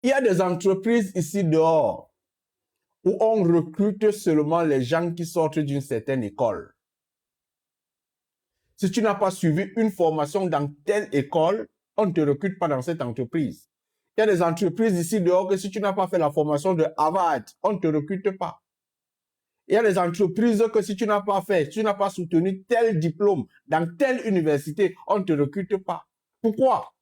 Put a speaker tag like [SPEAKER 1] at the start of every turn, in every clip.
[SPEAKER 1] Il y a des entreprises ici dehors où on recrute seulement les gens qui sortent d'une certaine école. Si tu n'as pas suivi une formation dans telle école, on ne te recrute pas dans cette entreprise. Il y a des entreprises ici dehors que si tu n'as pas fait la formation de Harvard, on ne te recrute pas. Il y a des entreprises que si tu n'as pas fait, si tu n'as pas soutenu tel diplôme dans telle université, on ne te recrute pas. Pourquoi?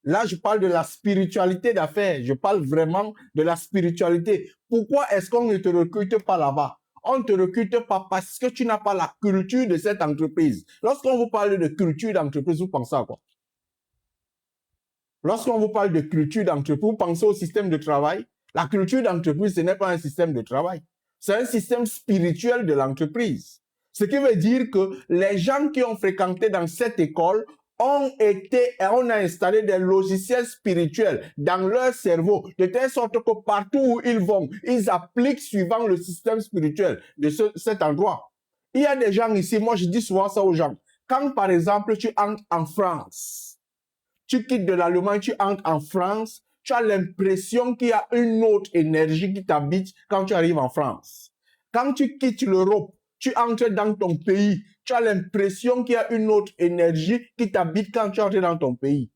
[SPEAKER 1] Là, je parle de la spiritualité d'affaires. Je parle vraiment de la spiritualité. Pourquoi est-ce qu'on ne te recrute pas là-bas? On ne te recrute pas parce que tu n'as pas la culture de cette entreprise. Lorsqu'on vous parle de culture d'entreprise, vous pensez à quoi? Lorsqu'on vous parle de culture d'entreprise, vous pensez au système de travail. La culture d'entreprise, ce n'est pas un système de travail. C'est un système spirituel de l'entreprise. Ce qui veut dire que les gens qui ont fréquenté dans cette école on a installé des logiciels spirituels dans leur cerveau, de telle sorte que partout où ils vont, ils appliquent suivant le système spirituel de cet endroit. Il y a des gens ici, moi je dis souvent ça aux gens, quand par exemple tu entres en France, tu quittes de l'Allemagne, tu entres en France, tu as l'impression qu'il y a une autre énergie qui t'habite quand tu arrives en France. Quand tu quittes l'Europe, tu entres dans ton pays, tu as l'impression qu'il y a une autre énergie qui t'habite quand tu entres dans ton pays.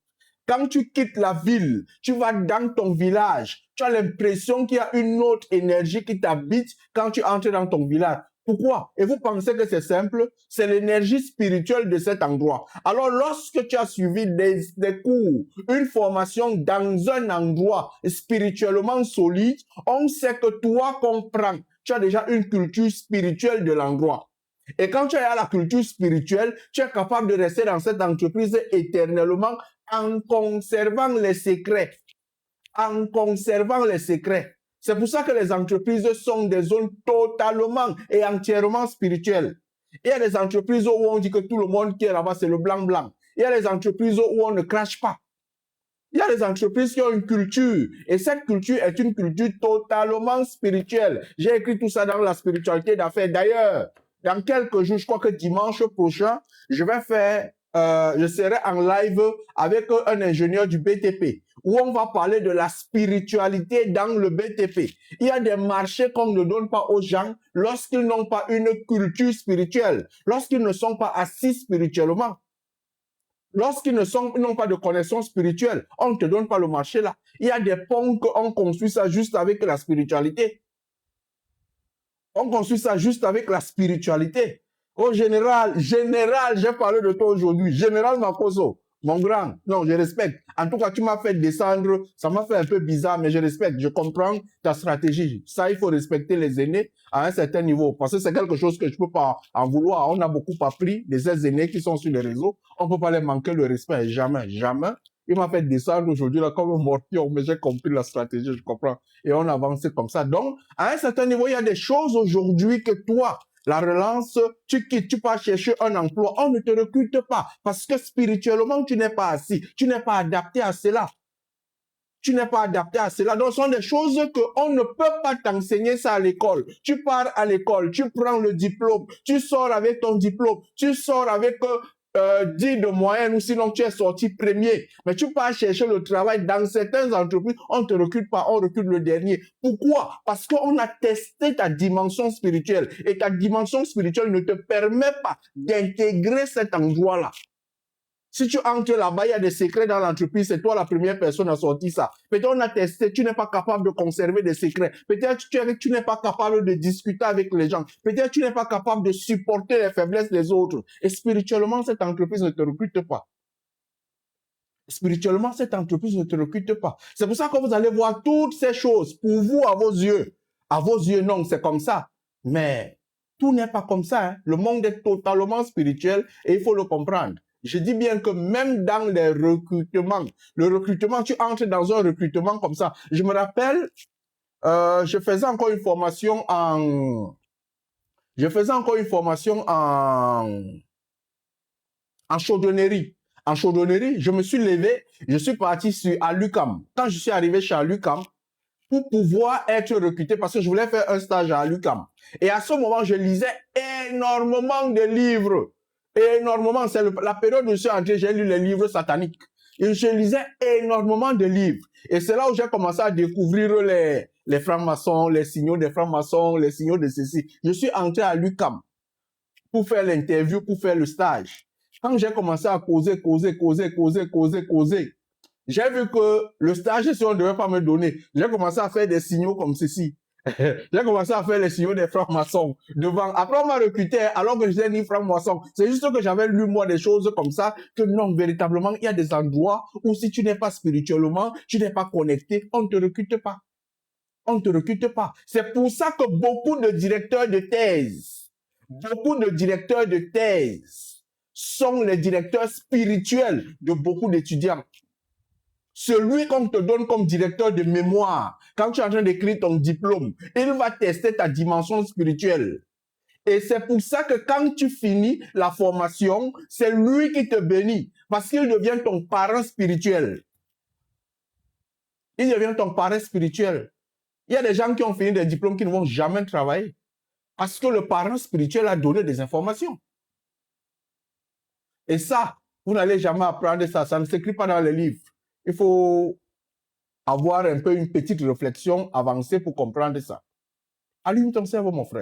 [SPEAKER 1] Quand tu quittes la ville, tu vas dans ton village, tu as l'impression qu'il y a une autre énergie qui t'habite quand tu entres dans ton village. Pourquoi? Et vous pensez que c'est simple? C'est l'énergie spirituelle de cet endroit. Alors, lorsque tu as suivi des cours, une formation dans un endroit spirituellement solide, on sait que toi comprends. Tu as déjà une culture spirituelle de l'endroit. Et quand tu as la culture spirituelle, tu es capable de rester dans cette entreprise éternellement en conservant les secrets. En conservant les secrets. C'est pour ça que les entreprises sont des zones totalement et entièrement spirituelles. Il y a des entreprises où on dit que tout le monde qui est là-bas, c'est le blanc-blanc. Il y a des entreprises où on ne crache pas. Il y a des entreprises qui ont une culture. Et cette culture est une culture totalement spirituelle. J'ai écrit tout ça dans la spiritualité d'affaires. D'ailleurs, dans quelques jours, je crois que dimanche prochain, je serai en live avec un ingénieur du BTP où on va parler de la spiritualité dans le BTP. Il y a des marchés qu'on ne donne pas aux gens lorsqu'ils n'ont pas une culture spirituelle, lorsqu'ils ne sont pas assis spirituellement. Lorsqu'ils n'ont pas de connaissance spirituelle, on ne te donne pas le marché là. Il y a des ponts qu'on construit ça juste avec la spiritualité. On construit ça juste avec la spiritualité. Au général, j'ai parlé de toi aujourd'hui. Général Makoso, mon grand, non, je respecte. En tout cas, tu m'as fait descendre, ça m'a fait un peu bizarre, mais je respecte, je comprends ta stratégie. Ça, il faut respecter les aînés à un certain niveau, parce que c'est quelque chose que je peux pas en vouloir. On a beaucoup appris des aînés qui sont sur les réseaux. On peut pas les manquer le respect, jamais, jamais. Il m'a fait descendre aujourd'hui là comme un morpion, mais j'ai compris la stratégie, je comprends. Et on avance comme ça. Donc, à un certain niveau, il y a des choses aujourd'hui que toi, la relance, tu quittes, tu pars chercher un emploi, on ne te recrute pas parce que spirituellement, tu n'es pas assis, tu n'es pas adapté à cela. Tu n'es pas adapté à cela. Donc, ce sont des choses qu'on ne peut pas t'enseigner ça à l'école. Tu pars à l'école, tu prends le diplôme, tu sors avec ton diplôme, tu sors avec 10 de moyenne ou sinon tu es sorti premier. Mais tu pars chercher le travail dans certaines entreprises, on ne te recrute pas, on recrute le dernier. Pourquoi? Parce qu'on a testé ta dimension spirituelle et ta dimension spirituelle ne te permet pas d'intégrer cet endroit-là. Si tu entres là-bas, il y a des secrets dans l'entreprise, c'est toi la première personne à sortir ça. Peut-être on a testé, tu n'es pas capable de conserver des secrets. Peut-être tu n'es pas capable de discuter avec les gens. Peut-être tu n'es pas capable de supporter les faiblesses des autres. Et spirituellement, cette entreprise ne te recrute pas. Spirituellement, cette entreprise ne te recrute pas. C'est pour ça que vous allez voir toutes ces choses pour vous à vos yeux. À vos yeux, non, c'est comme ça. Mais tout n'est pas comme ça. Hein. Le monde est totalement spirituel et il faut le comprendre. Je dis bien que même dans les recrutements, le recrutement, tu entres dans un recrutement comme ça. Je me rappelle, je faisais encore une formation en chaudronnerie. En chaudronnerie, je me suis levé, je suis parti à l'UQAM. Quand je suis arrivé chez l'UQAM, pour pouvoir être recruté, parce que je voulais faire un stage à l'UQAM. Et à ce moment, je lisais énormément de livres. Énormément. C'est la période où je suis entré, j'ai lu les livres sataniques. Et je lisais énormément de livres. Et c'est là où j'ai commencé à découvrir les francs-maçons, les signaux des francs-maçons, les signaux de ceci. Je suis entré à l'UQAM pour faire l'interview, pour faire le stage. Quand j'ai commencé à causer, j'ai vu que le stage, si on ne devait pas me donner, j'ai commencé à faire des signaux comme ceci. J'ai commencé à faire les signaux des francs-maçons devant. Après, on m'a recruté alors que je n'étais ni franc-maçon. C'est juste que j'avais lu, moi, des choses comme ça, que non, véritablement, il y a des endroits où si tu n'es pas spirituellement, tu n'es pas connecté, on ne te recrute pas. On ne te recrute pas. C'est pour ça que beaucoup de directeurs de thèse sont les directeurs spirituels de beaucoup d'étudiants. Celui qu'on te donne comme directeur de mémoire, quand tu es en train d'écrire ton diplôme, il va tester ta dimension spirituelle. Et c'est pour ça que quand tu finis la formation, c'est lui qui te bénit, parce qu'il devient ton parent spirituel. Il devient ton parent spirituel. Il y a des gens qui ont fini des diplômes qui ne vont jamais travailler, parce que le parent spirituel a donné des informations. Et ça, vous n'allez jamais apprendre ça, ça ne s'écrit pas dans les livres. Il faut avoir un peu une petite réflexion avancée pour comprendre ça. Allume ton cerveau, mon frère.